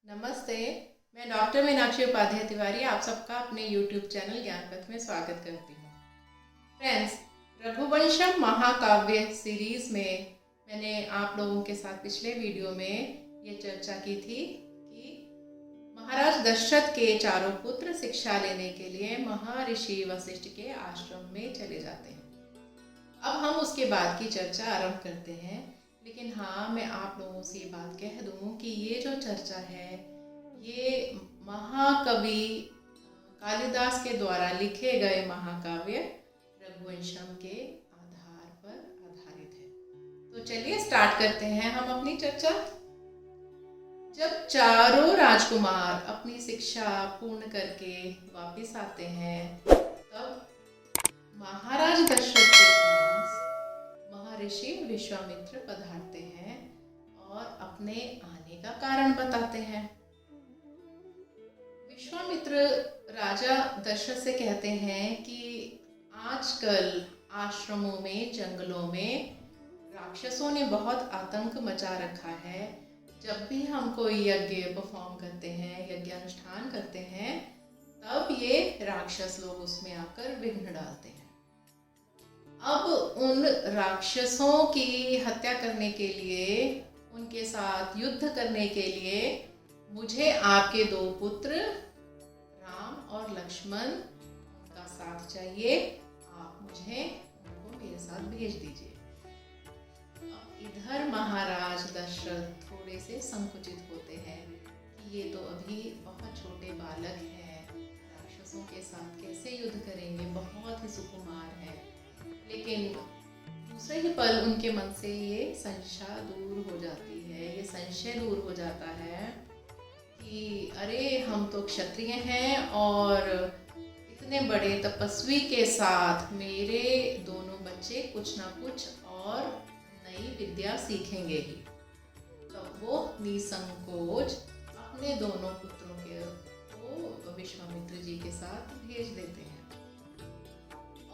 नमस्ते। मैं डॉक्टर मीनाक्षी उपाध्याय तिवारी आप सबका अपने YouTube चैनल ज्ञानपथ में स्वागत करती हूँ। फ्रेंड्स, रघुवंशम महाकाव्य सीरीज में मैंने आप लोगों के साथ पिछले वीडियो में ये चर्चा की थी कि महाराज दशरथ के चारों पुत्र शिक्षा लेने के लिए महर्षि वशिष्ठ के आश्रम में चले जाते हैं। अब हम उसके बाद की चर्चा आरंभ करते हैं। लेकिन हाँ, मैं आप लोगों से ये बात कह दूँ कि ये जो चर्चा है ये महाकवि कालिदास के द्वारा लिखे गए महाकाव्य रघुवंशम के आधार पर आधारित है। तो चलिए स्टार्ट करते हैं हम अपनी चर्चा। जब चारों राजकुमार अपनी शिक्षा पूर्ण करके वापस आते हैं तब महाराज दशरथ के पास महर्षि विश्वामित्र पधारते हैं और अपने आने का कारण बताते हैं। विश्वामित्र राजा दशरथ से कहते हैं कि आजकल आश्रमों में, जंगलों में राक्षसों ने बहुत आतंक मचा रखा है। जब भी हम कोई यज्ञ परफॉर्म करते हैं, यज्ञ अनुष्ठान करते हैं, तब ये राक्षस लोग उसमें आकर विघ्न डालते हैं। अब उन राक्षसों की हत्या करने के लिए, उनके साथ युद्ध करने के लिए मुझे आपके दो पुत्र राम और लक्ष्मण का साथ चाहिए। आप मुझे उनको मेरे साथ भेज दीजिए। अब इधर महाराज दशरथ थोड़े से संकुचित होते हैं कि ये तो अभी बहुत छोटे बालक हैं, राक्षसों के साथ कैसे युद्ध करेंगे, बहुत ही सुकुमार है। लेकिन दूसरे ही पल उनके मन से ये संशय दूर हो जाती है, ये संशय दूर हो जाता है कि अरे हम तो क्षत्रिय हैं और इतने बड़े तपस्वी के साथ मेरे दोनों बच्चे कुछ ना कुछ और नई विद्या सीखेंगे ही। तब वो निसंकोच अपने दोनों पुत्रों को विश्वामित्र जी के साथ भेज देते हैं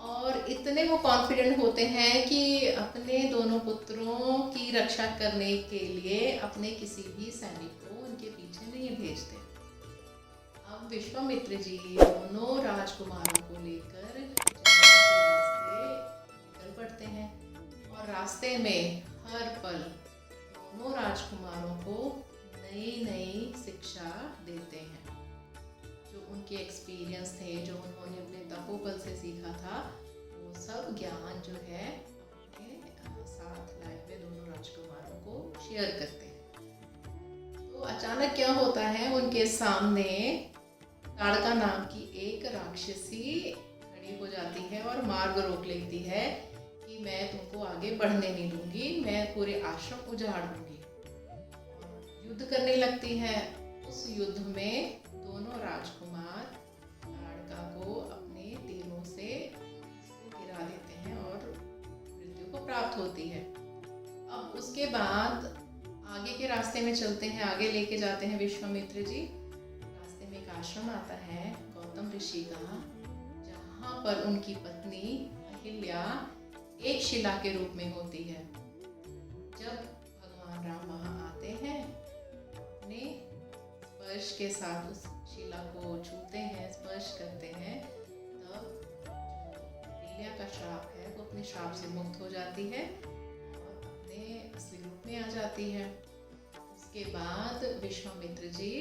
और इतने वो कॉन्फिडेंट होते हैं कि अपने दोनों पुत्रों की रक्षा करने के लिए अपने किसी भी सैनिक को उनके पीछे नहीं भेजते। अब विश्वामित्र जी दोनों राजकुमारों को लेकर रास्ते निकल पड़ते हैं और रास्ते में हर पल दोनों राजकुमारों को नई नई शिक्षा देते हैं। जो उनके एक्सपीरियंस थे, जो उन्होंने अपने तपोबल से सीखा था, वो सब ज्ञान जो है अपने साथ लाए हुए दोनों राजकुमारों को शेयर करते हैं। तो अचानक क्या होता है, उनके सामने ताड़का नाम की एक राक्षसी खड़ी हो जाती है और मार्ग रोक लेती है कि मैं तुमको आगे बढ़ने नहीं दूंगी, मैं पूरे आश्रम उजाड़ दूंगी। युद्ध करने लगती है। उस युद्ध में दोनों राजकुमार ताड़का को अपने तीरों से गिरा देते हैं और मृत्यु को प्राप्त होती है। अब उसके बाद आगे के रास्ते में चलते हैं, आगे लेके जाते हैं विश्वामित्र जी। रास्ते में एक आश्रम आता है गौतम ऋषि का, जहाँ पर उनकी पत्नी अहिल्या एक शिला के रूप में होती है। जब भगवान राम वहाँ आते हैं, अपने स्पर्श के साथ उस शिला को छूते हैं, स्पर्श करते हैं, तब अहिल्या का श्राप है वो अपने श्राप से मुक्त हो जाती है और अपने असली रूप में आ जाती है। उसके बाद विश्वामित्र जी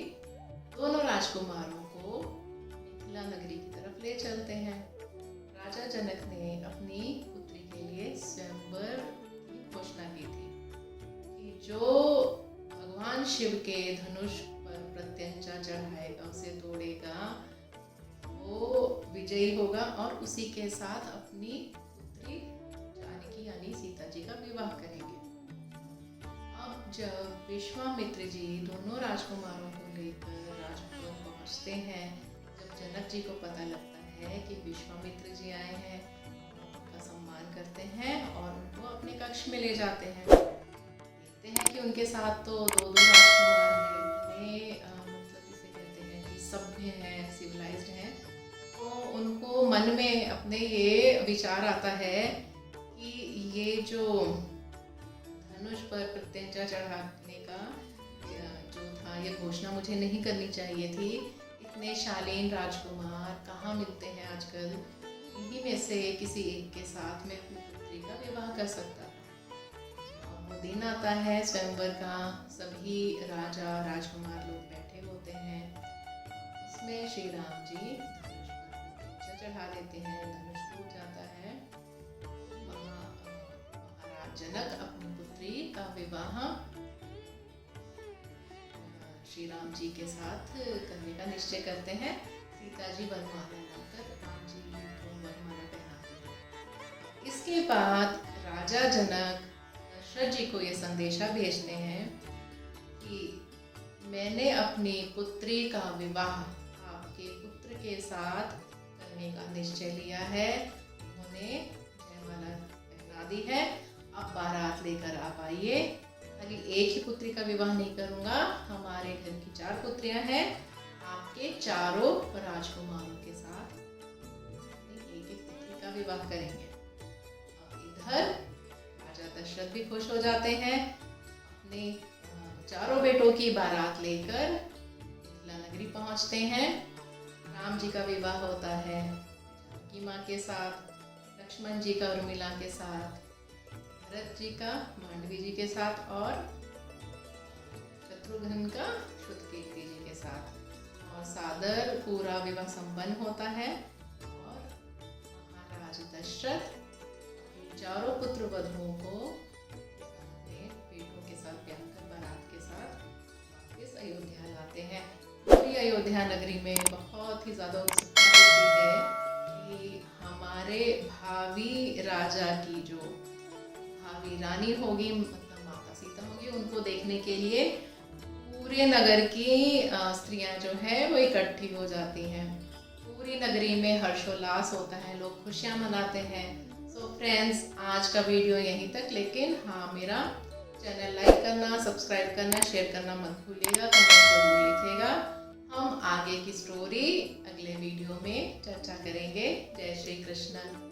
दोनों राजकुमारों को मिथिला नगरी की तरफ ले चलते हैं। राजा जनक ने अपनी पुत्री के लिए स्वयंवर की घोषणा की थी कि जो भगवान शिव के धनुष पर प्रत्यंचा चढ़ाएगा, उसे तोड़ेगा, वो विजयी होगा और उसी के साथ अपनी पुत्री जानकी यानी सीता जी का विवाह करेंगे। अब जब विश्वामित्र जी दोनों राजकुमारों को लेकर राजभवन पहुंचते हैं, जब जनक जी को पता लगता है कि विश्वामित्र जी आए हैं, उनका सम्मान करते हैं और उनको अपने कक्ष में ले जाते हैं। देखते हैं कि उनके साथ तो दो राजकुमार हैं, इतने मतलब जिसे कहते हैं कि सभ्य हैं, सिविलाइज्ड हैं। तो उनको मन में अपने ये विचार आता है कि ये जो धनुष पर प्रत्यंचा चढ़ाने का जो था, ये घोषणा मुझे नहीं करनी चाहिए थी। इतने शालीन राजकुमार कहाँ मिलते हैं आजकल। इन्हीं में से किसी एक के साथ मैं अपनी पुत्री का विवाह कर सकता था। अब वो दिन आता है स्वयंवर का, सभी राजा राजकुमार लोग बैठे होते हैं। उसमें श्री राम जी धनुष पर चढ़ा देते हैं, धनुष टूट जाता है। महाराज जनक अपनी पुत्री का विवाह श्री राम जी के साथ करने का निश्चय करते हैं। सीता जी वरमाला लाकर राम जी को वरमाला पहनाते हैं। इसके बाद राजा जनक दशरथ जी को ये संदेशा भेजते हैं कि मैंने अपनी पुत्री का विवाह आपके पुत्र के साथ करने का निश्चय लिया है। उन्होंने जयमाला पहना दी है, अब बारात लेकर आप आइए। खाली एक ही पुत्री का विवाह नहीं करूंगा, हमारे घर की 4 पुत्रियां हैं, आपके चारों राजकुमारों के साथ एक एक पुत्री का विवाह करेंगे। और इधर राजा दशरथ भी खुश हो जाते हैं, अपने चारों बेटों की बारात लेकर मिथिला नगरी पहुंचते हैं। राम जी का विवाह होता है जानकी माँ के साथ, लक्ष्मण जी का उर्मिला के साथ, भरत जी का मांडवी जी के साथ और शत्रुघ्न का श्रुतकीर्ति जी के साथ। और सादर पूरा विवाह संपन्न होता है और महाराज दशरथ चारों पुत्र वधुओं को अपने बेटों के साथ ब्याह कर बारात के साथ वापस अयोध्या लाते हैं। पूरी अयोध्या नगरी में बहुत ही ज़्यादा उत्सुकता होती है कि हमारे भावी राजा की जो भावी रानी होगी, मतलब माता सीता होगी, उनको देखने के लिए पूरे नगर की स्त्रियां जो है वो इकट्ठी हो जाती हैं। पूरी नगरी में हर्षोल्लास होता है, लोग खुशियां मनाते हैं। सो फ्रेंड्स, आज का वीडियो यहीं तक, लेकिन हाँ, मेरा चैनल लाइक करना, सब्सक्राइब करना, शेयर करना मत भूलिएगा, कमेंट जरूर लिखिएगा। हम आगे की स्टोरी अगले वीडियो में चर्चा करेंगे। जय श्री कृष्ण।